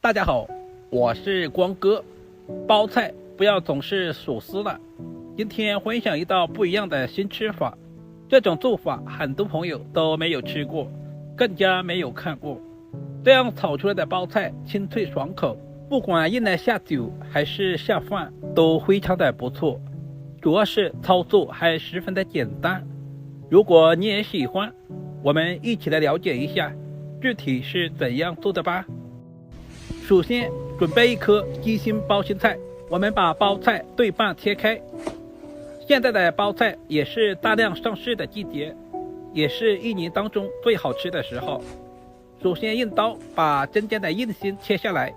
大家好，我是光哥。包菜不要总是数丝了，今天分享一道不一样的新吃法。这种做法很多朋友都没有吃过，更加没有看过。这样炒出来的包菜清脆爽口，不管用来下酒还是下饭都非常的不错。主要是操作还十分的简单。如果你也喜欢，我们一起来了解一下具体是怎样做的吧。首先准备一颗鸡心包心菜，我们把包菜对半切开。现在的包菜也是大量上市的季节，也是一年当中最好吃的时候。首先用刀把中间的硬心切下来，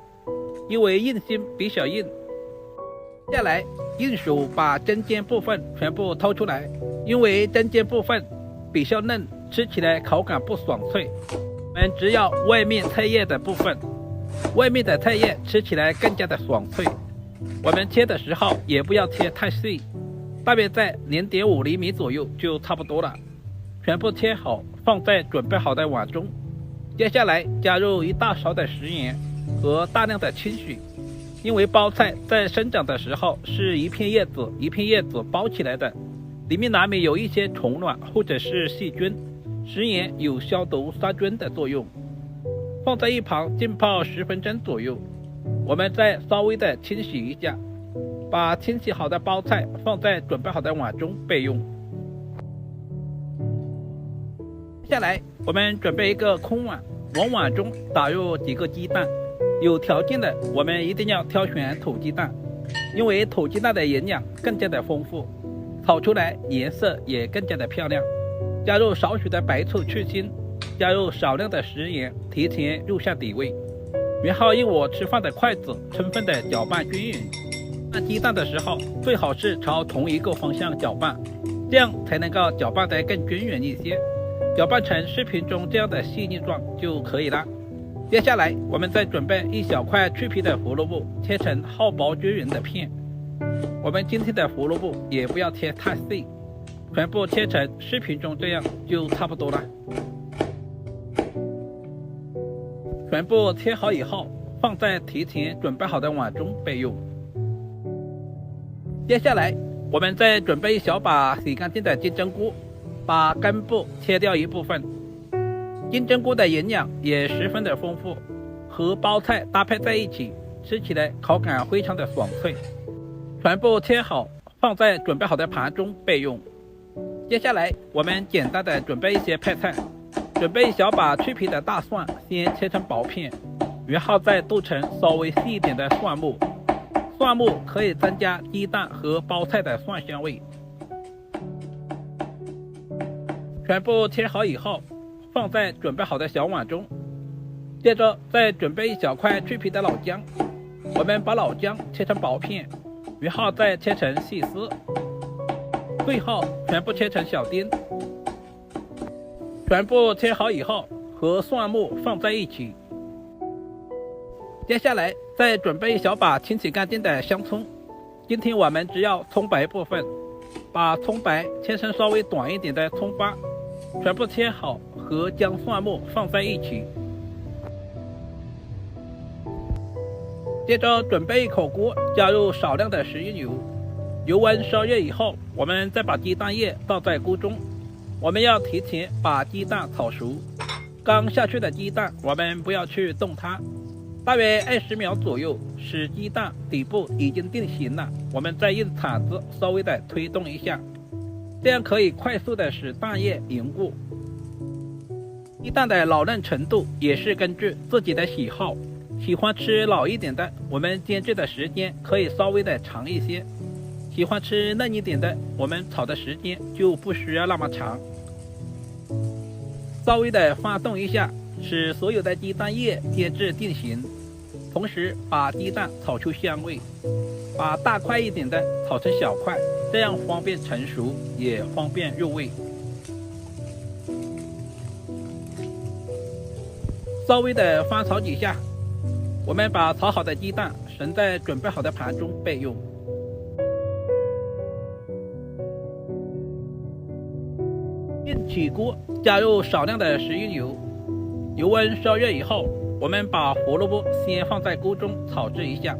因为硬心比较硬。接下来用手把中间部分全部掏出来，因为中间部分比较嫩，吃起来口感不爽脆。我们只要外面菜叶的部分，外面的菜叶吃起来更加的爽脆。我们切的时候也不要切太细，大约在 0.5 厘米左右就差不多了。全部切好放在准备好的碗中。接下来加入1大勺的食盐和大量的清水，因为包菜在生长的时候是一片叶子一片叶子包起来的，里面难免有一些虫卵或者是细菌，食盐有消毒杀菌的作用。放在一旁浸泡10分钟左右，我们再稍微的清洗一下，把清洗好的包菜放在准备好的碗中备用。接下来我们准备一个空碗，往碗中打入几个鸡蛋。有条件的我们一定要挑选土鸡蛋，因为土鸡蛋的营养更加的丰富，炒出来颜色也更加的漂亮。加入少许的白醋去腥，加入少量的食盐，提前入下底味，然后用我吃饭的筷子充分的搅拌均匀。拌鸡蛋的时候最好是朝同一个方向搅拌，这样才能够搅拌得更均匀一些，搅拌成视频中这样的细腻状就可以了。接下来我们再准备一小块去皮的胡萝卜，切成厚薄均匀的片。我们今天的胡萝卜也不要切太细，全部切成视频中这样就差不多了。全部切好以后放在提前准备好的碗中备用。接下来我们再准备一小把洗干净的金针菇，把根部切掉一部分。金针菇的营养也十分的丰富，和包菜搭配在一起，吃起来口感非常的爽脆。全部切好放在准备好的盘中备用。接下来我们简单的准备一些配菜，准备一小把去皮的大蒜，先切成薄片，然后再剁成稍微细一点的蒜末。蒜末可以增加鸡蛋和包菜的蒜香味。全部切好以后放在准备好的小碗中。接着再准备一小块去皮的老姜，我们把老姜切成薄片，然后再切成细丝，最后全部切成小丁。全部切好以后和蒜末放在一起。接下来再准备一小把清洗干净的香葱，今天我们只要葱白部分，把葱白切成稍微短一点的葱花，全部切好和姜蒜末放在一起。接着准备一口锅，加入少量的食用油，油温烧热以后，我们再把鸡蛋液倒在锅中。我们要提前把鸡蛋炒熟，刚下去的鸡蛋我们不要去动它，大约20秒左右，使鸡蛋底部已经定型了，我们再用铲子稍微的推动一下，这样可以快速的使蛋液凝固。鸡蛋的老嫩程度也是根据自己的喜好，喜欢吃老一点的，我们煎制的时间可以稍微的长一些，喜欢吃嫩一点的，我们炒的时间就不需要那么长。稍微的翻动一下，使所有的鸡蛋液煎制定型，同时把鸡蛋炒出香味，把大块一点的炒成小块，这样方便成熟也方便入味。稍微的翻炒几下，我们把炒好的鸡蛋盛在准备好的盘中备用。用起锅，加入少量的食用油，油温烧热以后，我们把胡萝卜先放在锅中炒制一下，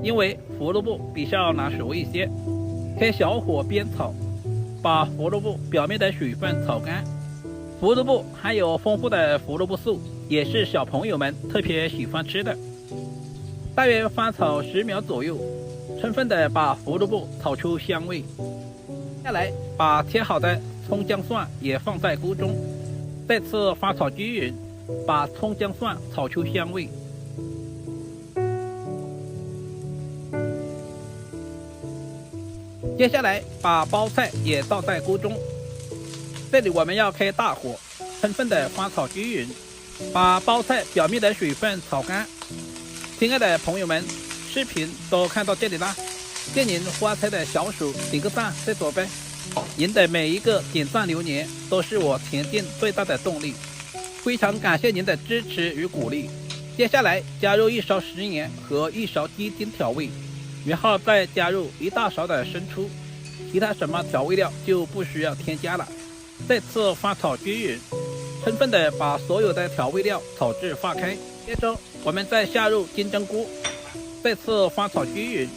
因为胡萝卜比较难熟一些，开小火煸炒，把胡萝卜表面的水分炒干。胡萝卜含有丰富的胡萝卜素，也是小朋友们特别喜欢吃的。大约翻炒10秒左右，充分的把胡萝卜炒出香味。接下来把切好的葱姜蒜也放在锅中，再次翻炒均匀，把葱姜蒜炒出香味。接下来把包菜也倒在锅中，这里我们要开大火，充分的翻炒均匀，把包菜表面的水分炒干。亲爱的朋友们，视频都看到这里啦，借您花菜的小手点个赞再走呗，您的每一个点赞留言都是我前进最大的动力，非常感谢您的支持与鼓励。接下来加入1勺食盐和1勺鸡精调味，然后再加入1大勺的生抽，其他什么调味料就不需要添加了。再次翻炒均匀，充分的把所有的调味料炒至化开。接着我们再下入金针菇，再次翻炒均匀，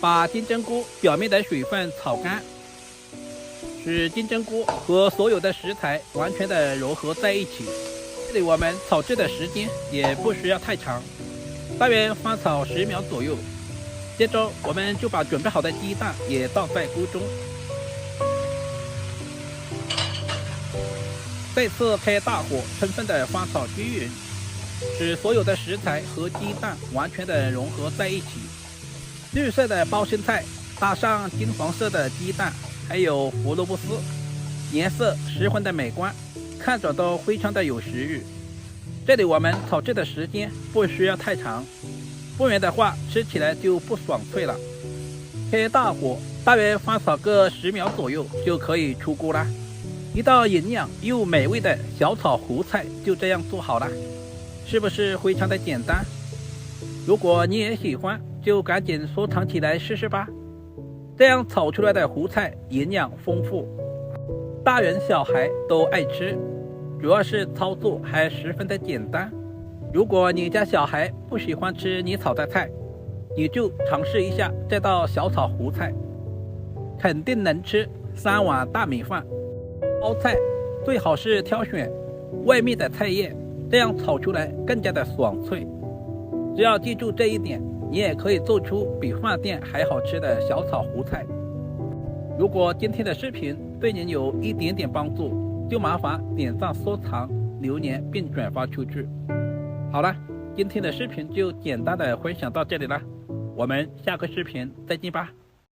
把金针菇表面的水分炒干，使金针菇和所有的食材完全的融合在一起。这里我们炒制的时间也不需要太长，大约翻炒10秒左右。接着我们就把准备好的鸡蛋也倒在锅中，再次开大火，充分的翻炒均匀，使所有的食材和鸡蛋完全的融合在一起。绿色的包心菜搭上金黄色的鸡蛋，还有胡萝卜丝，颜色十分的美观，看着都非常的有食欲。这里我们炒制的时间不需要太长，不然的话吃起来就不爽脆了。开大火，大约翻炒个10秒左右就可以出锅啦。一道营养又美味的小炒胡菜就这样做好了，是不是非常的简单？如果你也喜欢，就赶紧收藏起来试试吧。这样炒出来的胡菜营养丰富，大人小孩都爱吃，主要是操作还十分的简单。如果你家小孩不喜欢吃你炒的菜，你就尝试一下这道小炒胡菜，肯定能吃3碗大米饭。包菜最好是挑选外面的菜叶，这样炒出来更加的爽脆。只要记住这一点，你也可以做出比饭店还好吃的小炒胡菜。如果今天的视频对您有一点点帮助，就麻烦点赞、收藏、留言并转发出去。好了，今天的视频就简单的分享到这里了，我们下个视频再见吧。